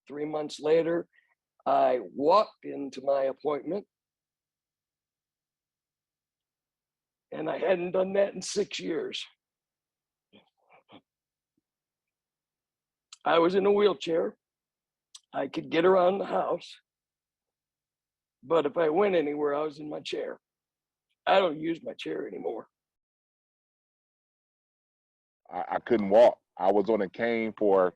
3 months later, I walked into my appointment, and I hadn't done that in 6 years. I was in a wheelchair. I could get around the house, but if I went anywhere, I was in my chair. I don't use my chair anymore. I couldn't walk. I was on a cane for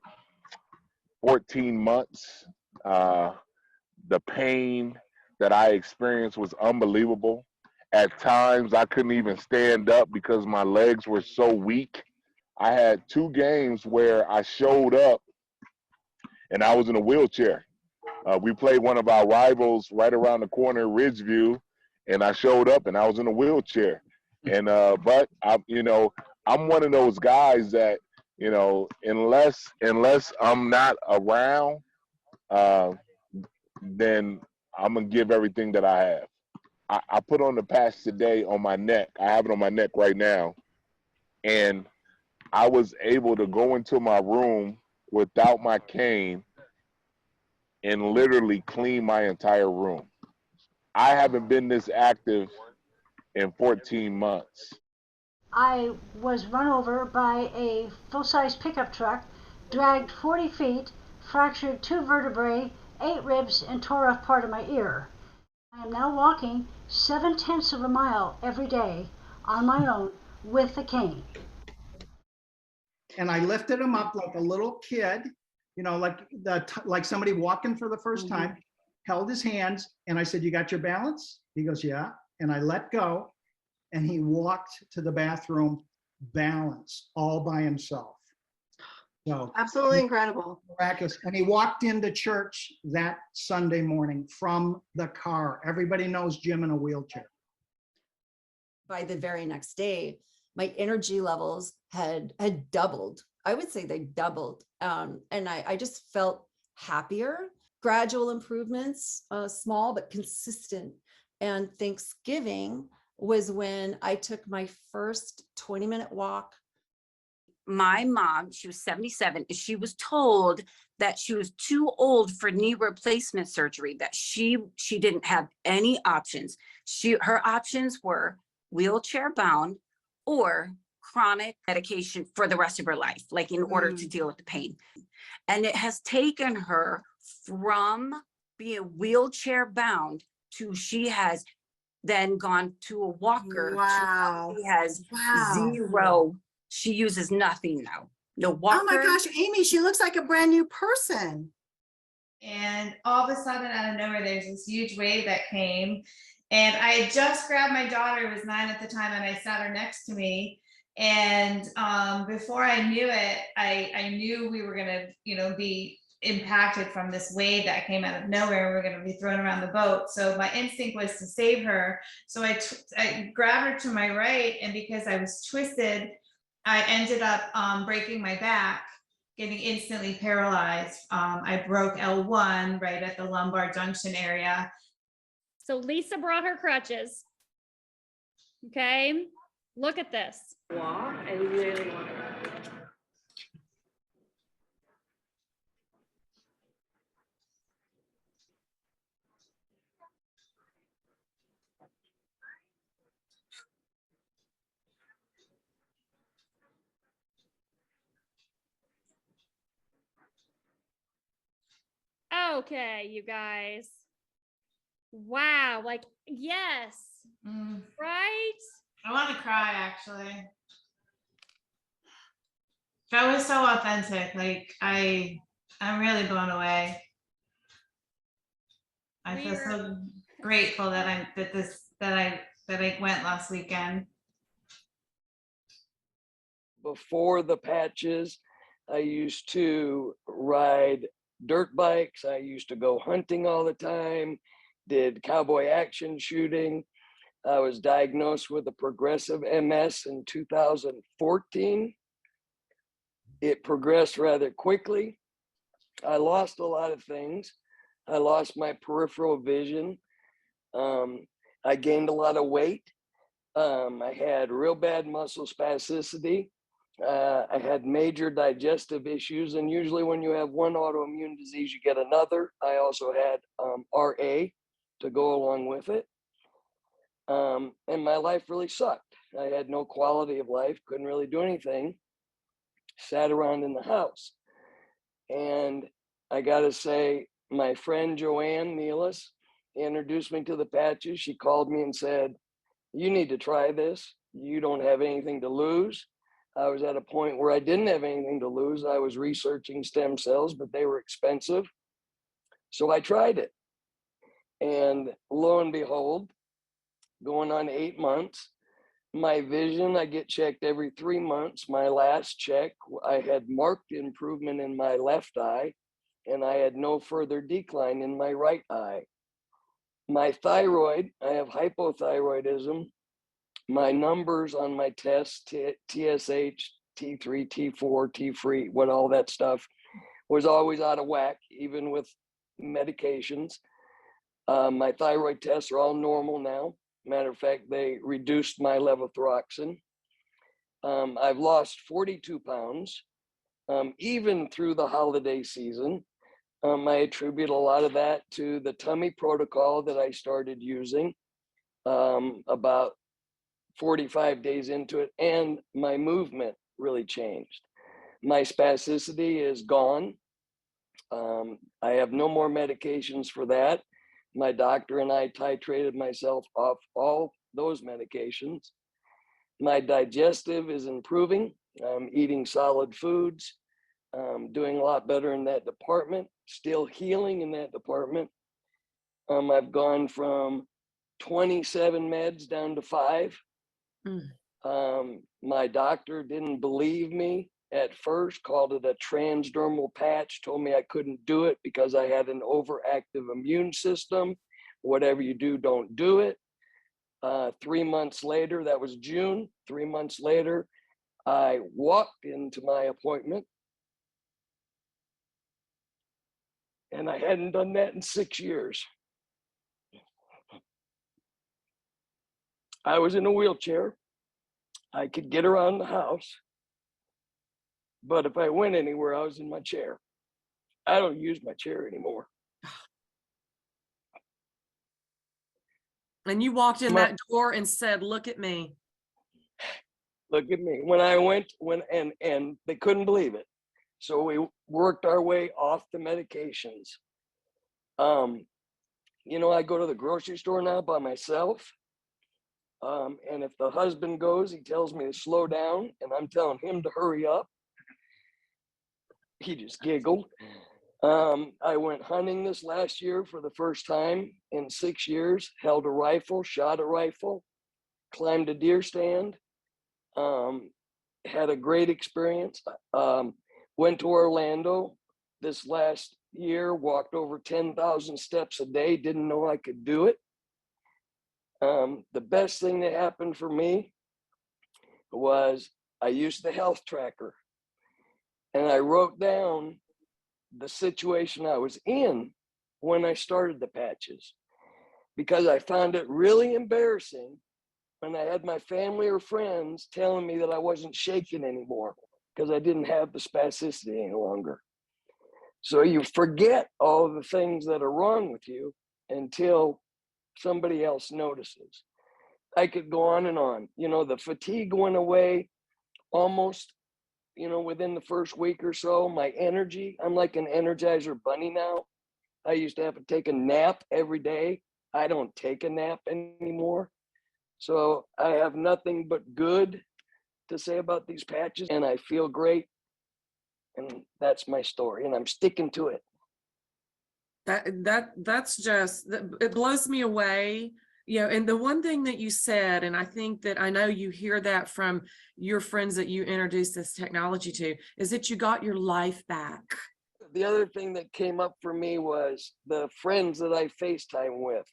14 months. The pain that I experienced was unbelievable. At times, I couldn't even stand up because my legs were so weak. I had 2 games where I showed up and I was in a wheelchair. We played one of our rivals right around the corner, Ridgeview, and I showed up and I was in a wheelchair. And but I'm one of those guys that, unless I'm not around, then I'm gonna give everything that I have. I put on the patch today on my neck. I have it on my neck right now, and I was able to go into my room without my cane and literally clean my entire room. I haven't been this active in 14 months. I was run over by a full-size pickup truck, dragged 40 feet, fractured 2 vertebrae, 8 ribs, and tore off part of my ear. I am now walking 7/10 of a mile every day on my own with a cane. And I lifted him up like a little kid, like somebody walking for the first time, held his hands, and I said, "You got your balance?" He goes, "Yeah." And I let go, and he walked to the bathroom balanced all by himself. So absolutely incredible. Miraculous. And he walked into church that Sunday morning from the car. Everybody knows Jim in a wheelchair. By the very next day, my energy levels had doubled. I would say they doubled. And I just felt happier, gradual improvements, small but consistent. And Thanksgiving was when I took my first 20-minute walk. My mom, she was 77, and she was told that she was too old for knee replacement surgery, that she didn't have any options. Her options were wheelchair bound or chronic medication for the rest of her life, like in order to deal with the pain. And it has taken her from being wheelchair bound to she has then gone to a walker. Wow. She has zero. She uses nothing now. No walker. Oh my gosh, Amy, she looks like a brand new person. And all of a sudden, out of nowhere, there's this huge wave that came. And I had just grabbed my daughter, who was 9 at the time, and I sat her next to me. And before I knew it, I knew we were gonna, be impacted from this wave that came out of nowhere. We were going to be thrown around the boat. So my instinct was to save her. So I grabbed her to my right, and because I was twisted, I ended up breaking my back, getting instantly paralyzed. I broke L1 right at the lumbar junction area. So Lisa brought her crutches. Okay, look at this. Walk. I really want to. Okay, you guys. Wow, like, yes, right? I want to cry, actually. That was so authentic. Like, I'm really blown away. I feel so grateful that I went last weekend. Before the patches, I used to ride dirt bikes. I used to go hunting all the time, did cowboy action shooting. I was diagnosed with a progressive MS in 2014. It progressed rather quickly. I lost a lot of things. I lost my peripheral vision. I gained a lot of weight. I had real bad muscle spasticity. I had major digestive issues, and usually when you have one autoimmune disease, you get another. I also had RA to go along with it. And my life really sucked. I had no quality of life, couldn't really do anything, sat around in the house. And I got to say, my friend Joanne Nealis introduced me to the patches. She called me and said, "You need to try this. You don't have anything to lose." I was at a point where I didn't have anything to lose. I was researching stem cells, but they were expensive. So I tried it. And lo and behold, going on 8 months, my vision, I get checked every 3 months. My last check, I had marked improvement in my left eye, and I had no further decline in my right eye. My thyroid, I have hypothyroidism. My numbers on my tests, TSH, T3, T4, T3, what all that stuff was always out of whack, even with medications. My thyroid tests are all normal now. Matter of fact, they reduced my levothyroxine. I've lost 42 pounds, even through the holiday season. I attribute a lot of that to the tummy protocol that I started using about 45 days into it, and my movement really changed. My spasticity is gone. I have no more medications for that. My doctor and I titrated myself off all those medications. My digestive is improving. I'm eating solid foods, doing a lot better in that department, still healing in that department. I've gone from 27 meds down to 5. My doctor didn't believe me at first, called it a transdermal patch, told me I couldn't do it because I had an overactive immune system. Whatever you do, don't do it. 3 months later, that was June, 3 months later, I walked into my appointment, and I hadn't done that in 6 years. I was in a wheelchair. I could get around the house, but if I went anywhere, I was in my chair. I don't use my chair anymore. And you walked in that door and said, "Look at me." Look at me. When I went, and they couldn't believe it. So we worked our way off the medications. You know, I go to the grocery store now by myself. And if the husband goes, he tells me to slow down, and I'm telling him to hurry up. He just giggled. I went hunting this last year for the first time in 6 years, held a rifle, shot a rifle, climbed a deer stand, had a great experience. Went to Orlando this last year, walked over 10,000 steps a day, didn't know I could do it. The best thing that happened for me was I used the health tracker, and I wrote down the situation I was in when I started the patches, because I found it really embarrassing when I had my family or friends telling me that I wasn't shaking anymore because I didn't have the spasticity any longer. So you forget all the things that are wrong with you until somebody else notices. I could go on and on. You know, the fatigue went away almost, you know, within the first week or so. My energy, I'm like an Energizer bunny now. I used to have to take a nap every day. I don't take a nap anymore. So I have nothing but good to say about these patches, and I feel great. And that's my story, and I'm sticking to it. That's just, it blows me away. You know, and the one thing that you said, and I think that I know you hear that from your friends that you introduced this technology to, is that you got your life back. The other thing that came up for me was the friends that I FaceTime with.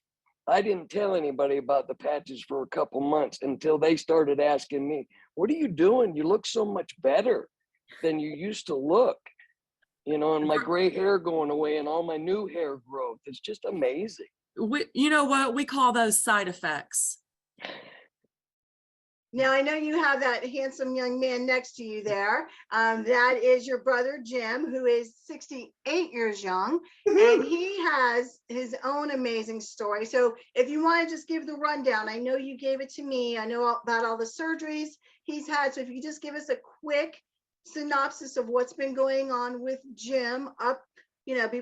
I didn't tell anybody about the patches for a couple months until they started asking me, "What are you doing? You look so much better than you used to look." You know, and my gray hair going away and all my new hair growth. It's just amazing. You know what? We call those side effects. Now, I know you have that handsome young man next to you there. That is your brother, Jim, who is 68 years young, and he has his own amazing story. So if you want to just give the rundown, I know you gave it to me. I know about all the surgeries he's had. So if you just give us a quick synopsis of what's been going on with Jim up,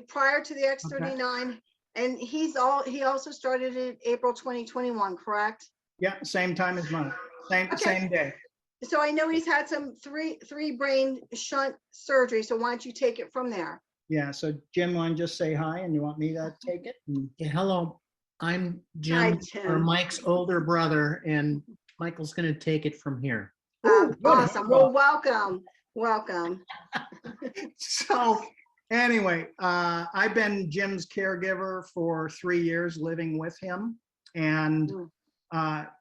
prior to the X39. And he also started in April 2021, correct? Yeah, same time as mine. Okay. Same day. So I know he's had some three brain shunt surgery. So why don't you take it from there? Yeah, so Jim, want to just say hi and you want me to take it? Yeah, hello, I'm Hi, Jim, or Jim. Mike's older brother, and Michael's gonna take it from here. Ooh, good. Awesome. Well, welcome. Welcome. So anyway, I've been Jim's caregiver for 3 years, living with him. And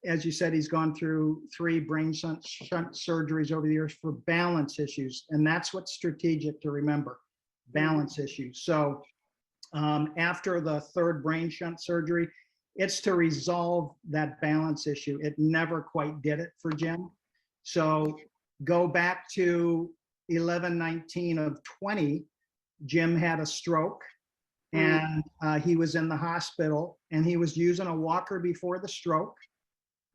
as you said, he's gone through 3 brain shunt surgeries over the years for balance issues. And that's what's strategic to remember, balance issues. So after the 3rd brain shunt surgery, it's to resolve that balance issue. It never quite did it for Jim. So go back to 11/19 of 20, Jim had a stroke, and he was in the hospital, and he was using a walker before the stroke.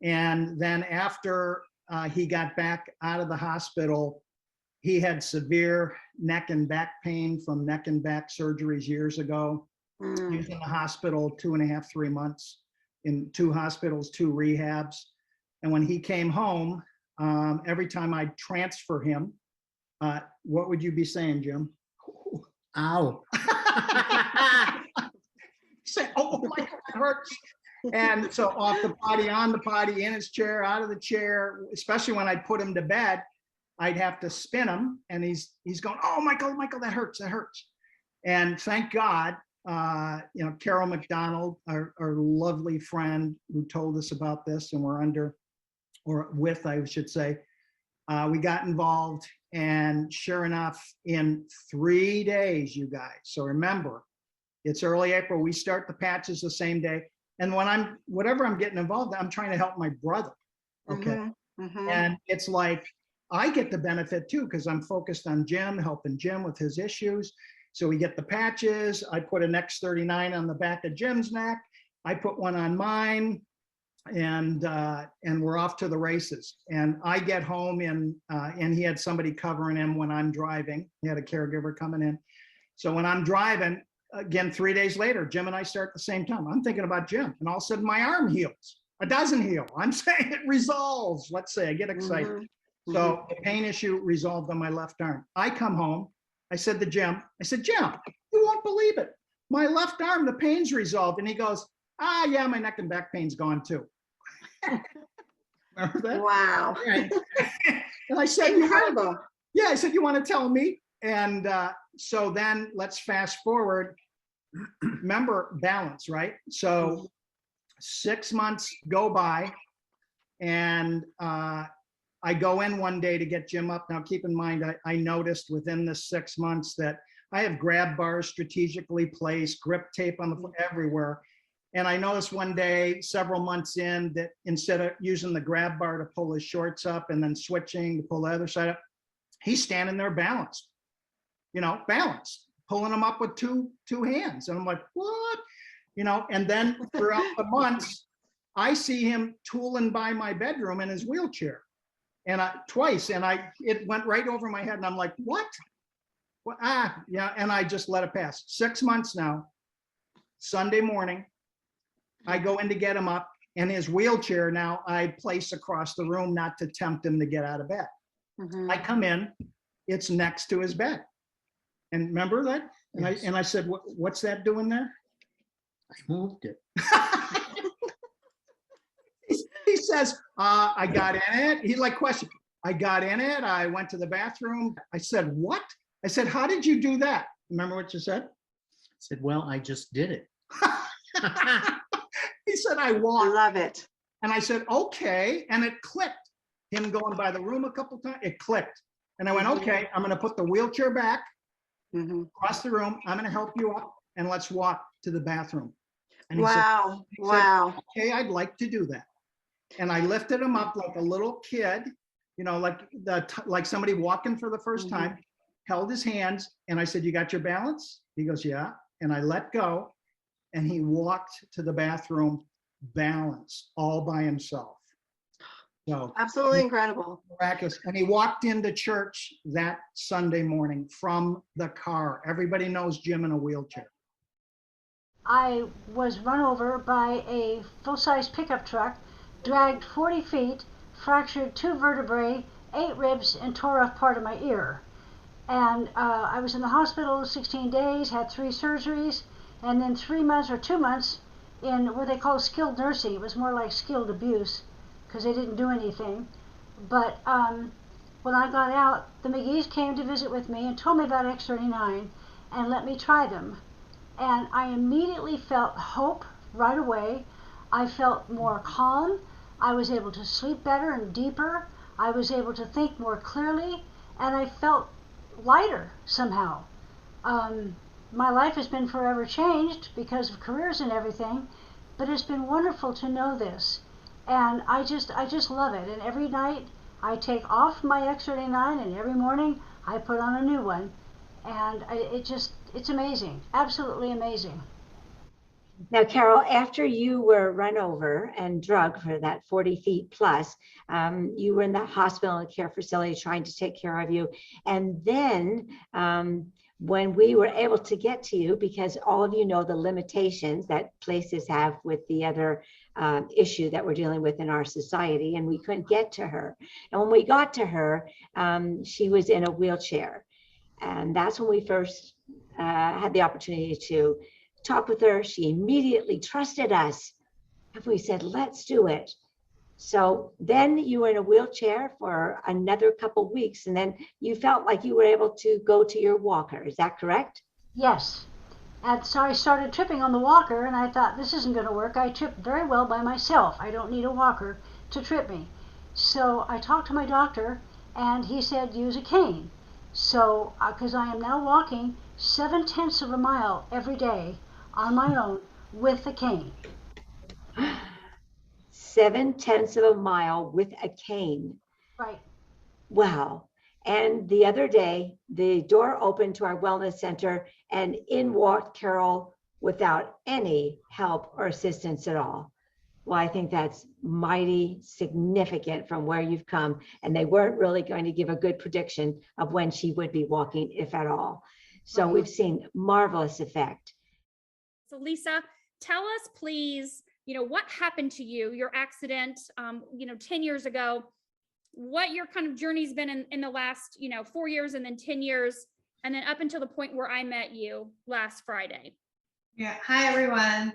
And then after he got back out of the hospital, he had severe neck and back pain from neck and back surgeries years ago. He was in the hospital 2.5, 3 months, in 2 hospitals, 2 rehabs. And when he came home, every time I'd transfer him, what would you be saying, Jim? Ow. Say, oh my God, it hurts. And so off the potty, on the potty, in his chair, out of the chair, especially when I'd put him to bed, I'd have to spin him, and he's going, oh, Michael, that hurts, that hurts. And thank God, Carol McDonald, our lovely friend who told us about this, and I should say, we got involved, and sure enough, in 3 days, you guys. So remember, it's early April. We start the patches the same day. And when whatever I'm getting involved, I'm trying to help my brother. Okay. And it's like, I get the benefit too, because I'm focused on Jim, helping Jim with his issues. So we get the patches. I put an X39 on the back of Jim's neck. I put one on mine, and we're off to the races. And I get home, and he had somebody covering him when I'm driving. He had a caregiver coming in. So when I'm driving, again, 3 days later, Jim and I start at the same time. I'm thinking about Jim, and all of a sudden my arm heals. It doesn't heal. I'm saying it resolves. Let's say I get excited. So the pain issue resolved on my left arm. I come home. I said to Jim, Jim, you won't believe it. My left arm, the pain's resolved. And he goes, yeah, my neck and back pain's gone too. Remember that? Wow. And I said, incredible. Yeah, I said, you want to tell me? And so then let's fast forward. Remember balance, right? So 6 months go by, and I go in one day to get Jim up. Now, keep in mind, I noticed within the 6 months that I have grab bars strategically placed, grip tape on the floor everywhere. And I noticed one day, several months in, that instead of using the grab bar to pull his shorts up and then switching to pull the other side up, he's standing there balanced, balanced, pulling them up with two hands. And I'm like, what? And then throughout the months, I see him tooling by my bedroom in his wheelchair. And twice, and it went right over my head, and I'm like, what? Yeah, and I just let it pass. 6 months now. Sunday morning, I go in to get him up, and his wheelchair now I place across the room, not to tempt him to get out of bed. I come in, it's next to his bed. And remember that? And I said, what's that doing there? I moved it. He says, I got in it. He questioned. I got in it. I went to the bathroom. I said, what? I said, how did you do that? Remember what you said? I said, well, I just did it. He said, I walked. I love it. And I said, okay. And it clicked. Him going by the room a couple times, it clicked. And I went, okay, I'm going to put the wheelchair back across the room. I'm going to help you up, and let's walk to the bathroom. And he said, Wow. okay, I'd like to do that. and I lifted him up like a little kid, you know, like somebody walking for the first time, held his hands, and I said, "You got your balance?" He goes, "Yeah." And I let go, and he walked to the bathroom balanced all by himself. So Absolutely incredible. miraculous. And he walked into church that Sunday morning from the car. Everybody knows Jim in a wheelchair. I was run over by a full-size pickup truck, dragged 40 feet, fractured 2 vertebrae, 8 ribs, and tore off part of my ear. And I was in the hospital 16 days, had 3 surgeries, and then 3 months or 2 months in what they call skilled nursing. It was more like skilled abuse because they didn't do anything. But when I got out, the McGee's came to visit with me and told me about X39 and let me try them. And I immediately felt hope right away. I felt more calm. I was able to sleep better and deeper. I was able to think more clearly, and I felt lighter somehow. My life has been forever changed because of careers and everything, but it's been wonderful to know this. And I just love it. And every night I take off my X39, and every morning I put on a new one. And it's amazing, absolutely amazing. Now, Carol, after you were run over and drugged for that 40 feet plus, you were in the hospital and care facility trying to take care of you. And then when we were able to get to you, because all of you know the limitations that places have with the other issue that we're dealing with in our society, and we couldn't get to her. And when we got to her, she was in a wheelchair. And that's when we first had the opportunity to talk with her. She immediately trusted us. And we said, let's do it. So then you were in a wheelchair for another couple weeks, and then you felt like you were able to go to your walker. Is that correct? Yes. And so I started tripping on the walker, and I thought, this isn't going to work. I trip very well by myself. I don't need a walker to trip me. So I talked to my doctor, and he said, use a cane. So, because I am now walking 7/10 of a mile every day on my own with a cane. 7/10 of a mile with a cane. Right. Wow. And the other day, the door opened to our wellness center, and in walked Carol without any help or assistance at all. Well, I think that's mighty significant from where you've come, and they weren't really going to give a good prediction of when she would be walking, if at all. So we've seen marvelous effect. So Lisa, tell us please, what happened to you, your accident, 10 years ago, what your kind of journey's been in the last, 4 years and then 10 years, and then up until the point where I met you last Friday. Yeah. Hi, everyone.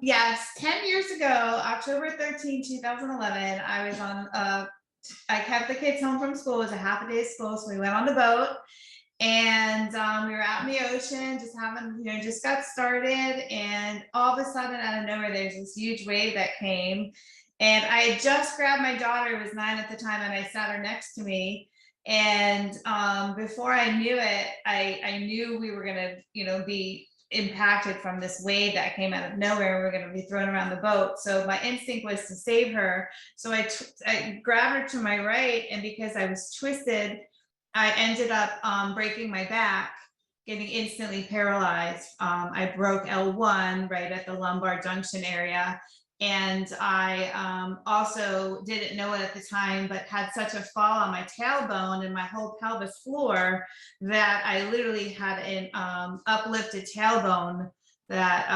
Yes, 10 years ago, October 13, 2011, I was on, I kept the kids home from school. It was a half a day of school. So we went on the boat, and we were out in the ocean, just having, just got started. And all of a sudden, out of nowhere, there's this huge wave that came. And I had just grabbed my daughter, who was 9 at the time, and I sat her next to me. And before I knew it, I knew we were going to, be impacted from this wave that came out of nowhere. We were going to be thrown around the boat. So my instinct was to save her. So I grabbed her to my right, and because I was twisted, I ended up breaking my back, getting instantly paralyzed. I broke L1 right at the lumbar junction area. And I also didn't know it at the time, but had such a fall on my tailbone and my whole pelvis floor that I literally had an uplifted tailbone that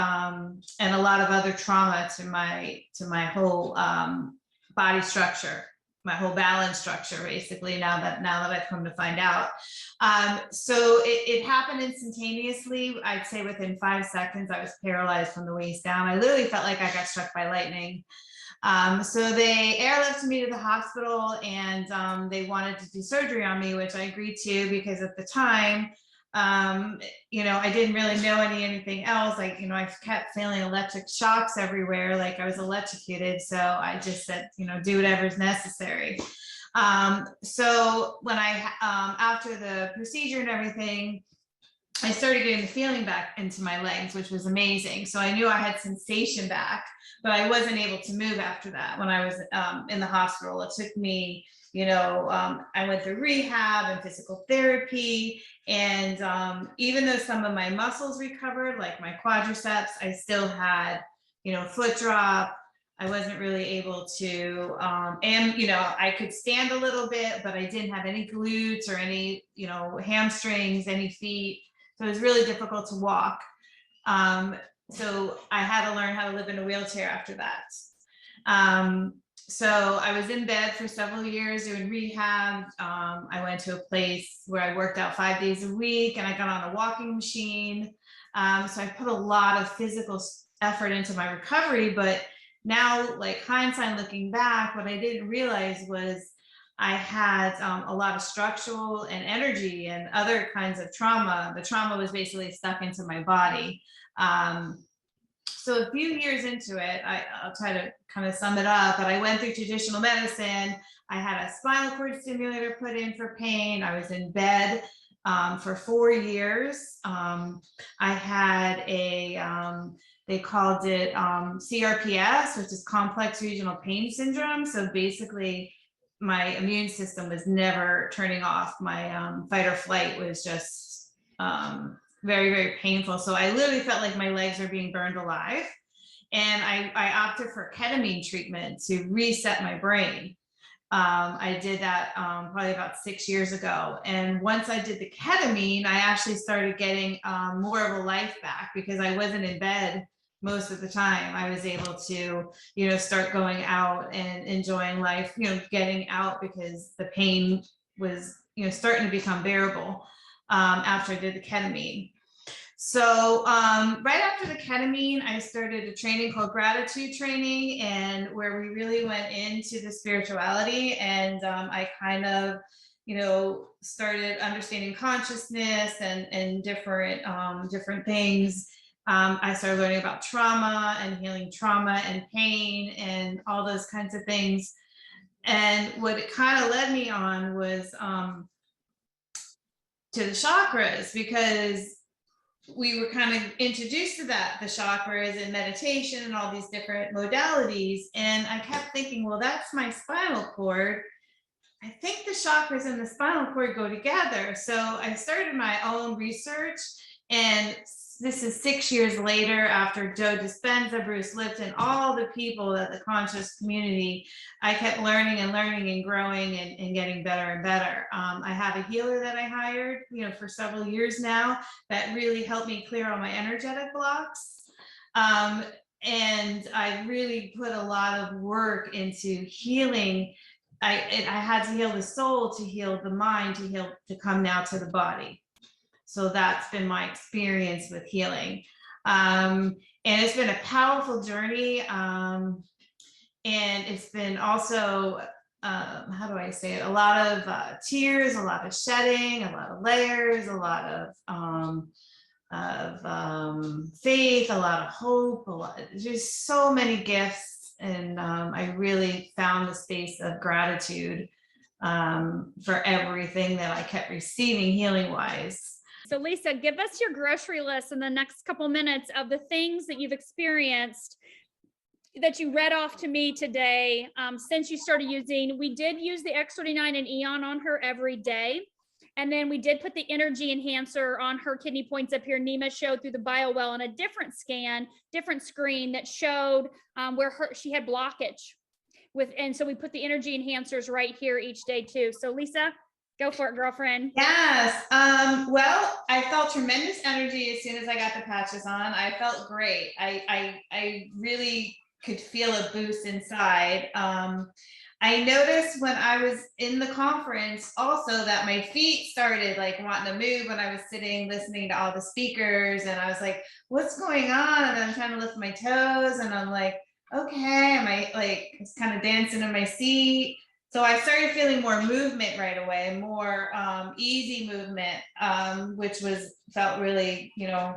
and a lot of other trauma to my whole body structure, my whole balance structure, basically, now that I've come to find out. So it happened instantaneously. I'd say within 5 seconds, I was paralyzed from the waist down. I literally felt like I got struck by lightning. So they airlifted me to the hospital, and they wanted to do surgery on me, which I agreed to, because at the time, I didn't really know anything else. Like, I kept feeling electric shocks everywhere, like I was electrocuted. So I just said, do whatever's necessary. So when after the procedure and everything, I started getting the feeling back into my legs, which was amazing. So I knew I had sensation back, but I wasn't able to move after that when I was in the hospital. It took me, I went through rehab and physical therapy. And even though some of my muscles recovered, like my quadriceps, I still had, foot drop. I wasn't really able to, I could stand a little bit, but I didn't have any glutes or any, hamstrings, any feet. So it was really difficult to walk. So I had to learn how to live in a wheelchair after that. So I was in bed for several years doing rehab. I went to a place where I worked out 5 days a week, and I got on a walking machine. So I put a lot of physical effort into my recovery, but now, like hindsight looking back, what I didn't realize was I had a lot of structural and energy and other kinds of trauma. The trauma was basically stuck into my body. So a few years into it, I'll try to kind of sum it up, but I went through traditional medicine. I had a spinal cord stimulator put in for pain. I was in bed for 4 years. I had they called it CRPS, which is complex regional pain syndrome. So basically, my immune system was never turning off. My fight or flight was just very, very painful. So I literally felt like my legs were being burned alive. And I opted for ketamine treatment to reset my brain. I did that probably about 6 years ago. And once I did the ketamine, I actually started getting more of a life back because I wasn't in bed most of the time. I was able to, start going out and enjoying life, getting out because the pain was, starting to become bearable after I did the ketamine. So right after the ketamine, I started a training called gratitude training, and where we really went into the spirituality, and I kind of, started understanding consciousness and different things. I started learning about trauma and healing trauma and pain and all those kinds of things. And what it kind of led me on was to the chakras, because we were kind of introduced to that, the chakras and meditation and all these different modalities. And I kept thinking, well, that's my spinal cord. I think the chakras and the spinal cord go together. So I started my own research, and this is 6 years later after Joe Dispenza, Bruce Lipton, all the people that the conscious community, I kept learning and growing and getting better and better. I have a healer that I hired, for several years now that really helped me clear all my energetic blocks. And I really put a lot of work into healing. I had to heal the soul, to heal the mind, to come now to the body. So that's been my experience with healing. And it's been a powerful journey. And it's been also, how do I say it? A lot of tears, a lot of shedding, a lot of layers, a lot of faith, a lot of hope, just so many gifts. And I really found the space of gratitude for everything that I kept receiving healing wise. So Lisa, give us your grocery list in the next couple minutes of the things that you've experienced that you read off to me today since you started using. We did use the X39 and Eon on her every day. And then we did put the energy enhancer on her kidney points up here. Nima showed through the BioWell on a different scan, different screen that showed where she had blockage and so we put the energy enhancers right here each day too. So Lisa, go for it, girlfriend. Yes. Well, I felt tremendous energy as soon as I got the patches on. I felt great. I really could feel a boost inside. I noticed when I was in the conference also that my feet started like wanting to move when I was sitting listening to all the speakers, and I was like, what's going on? And I'm trying to lift my toes, and I'm like, okay, am I like, it's kind of dancing in my seat. So I started feeling more movement right away, more easy movement, which felt really,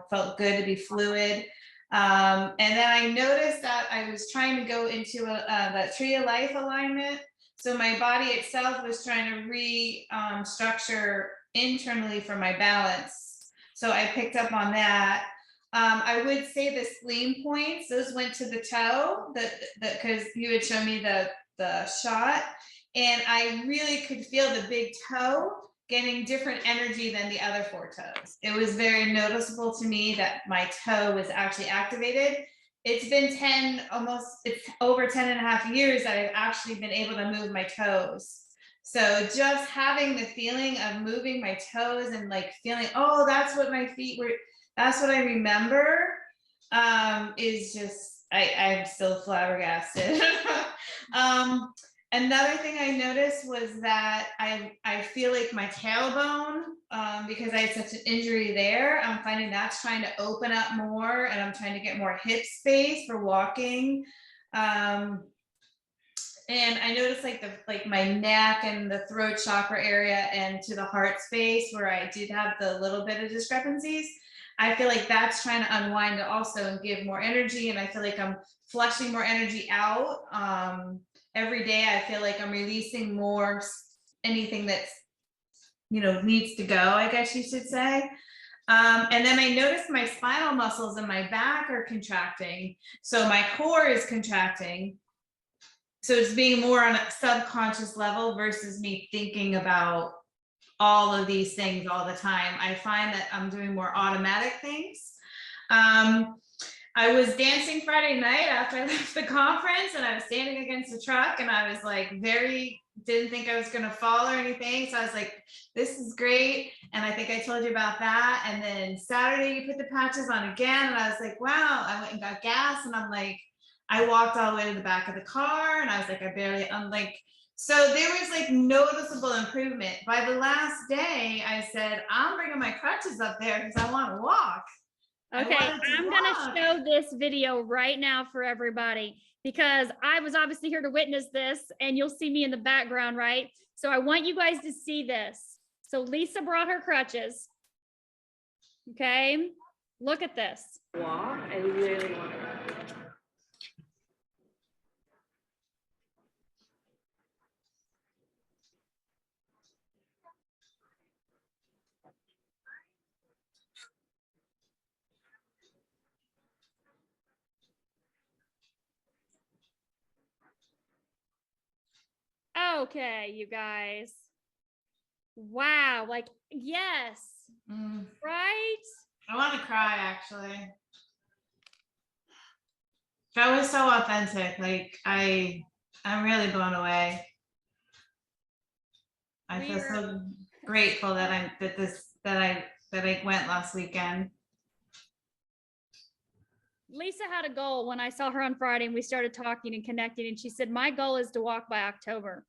felt good to be fluid. And then I noticed that I was trying to go into that tree of life alignment. So my body itself was trying to restructure internally for my balance. So I picked up on that. I would say the spleen points, those went to the toe, because you had shown me the shot, and I really could feel the big toe getting different energy than the other 4 toes. It was very noticeable to me that my toe was actually activated. It's been it's over 10 and a half years that I've actually been able to move my toes. So just having the feeling of moving my toes and like feeling, oh, that's what my feet were, that's what I remember, is just, I'm still flabbergasted. Another thing I noticed was that I feel like my tailbone, because I had such an injury there, I'm finding that's trying to open up more, and I'm trying to get more hip space for walking. And I noticed like my neck and the throat chakra area and to the heart space where I did have the little bit of discrepancies. I feel like that's trying to unwind also and give more energy. And I feel like I'm flushing more energy out. Every day I feel like I'm releasing more anything that's, needs to go, I guess you should say. And then I noticed my spinal muscles in my back are contracting. So my core is contracting. So it's being more on a subconscious level versus me thinking about all of these things all the time. I find that I'm doing more automatic things. I was dancing Friday night after I left the conference, and I was standing against the truck, and I was like didn't think I was gonna fall or anything. So I was like, this is great. And I think I told you about that. And then Saturday you put the patches on again, and I was like, wow. I went and got gas, and I'm like, I walked all the way to the back of the car, and I was like, so there was like noticeable improvement. By the last day, I said, I'm bringing my crutches up there because I want to walk. Okay, I'm gonna show this video right now for everybody because I was obviously here to witness this, and you'll see me in the background, right? So I want you guys to see this. So Lisa brought her crutches. Okay, look at this. Walk. I really want to. Okay, you guys. Wow, like, yes, right? I want to cry, actually. That was so authentic. Like, I'm really blown away. I feel so grateful that I went last weekend. Lisa had a goal when I saw her on Friday and we started talking and connecting, and she said, my goal is to walk by October.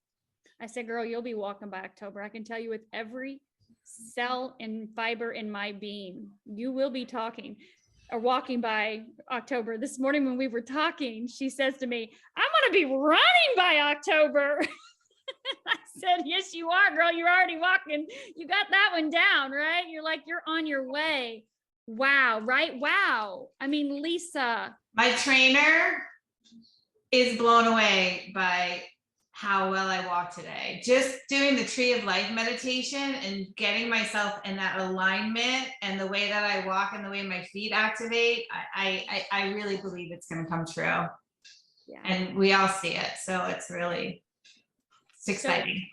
I said, girl, you'll be walking by October. I can tell you with every cell and fiber in my being, you will be talking or walking by October. This morning when we were talking, she says to me, I'm going to be running by October. I said, yes, you are, girl. You're already walking. You got that one down, right? You're like, you're on your way. Wow, right? Wow. I mean, Lisa. My trainer is blown away by how well I walk today. Just doing the Tree of Life meditation and getting myself in that alignment and the way that I walk and the way my feet activate, I really believe it's going to come true. Yeah. And we all see it. So it's exciting.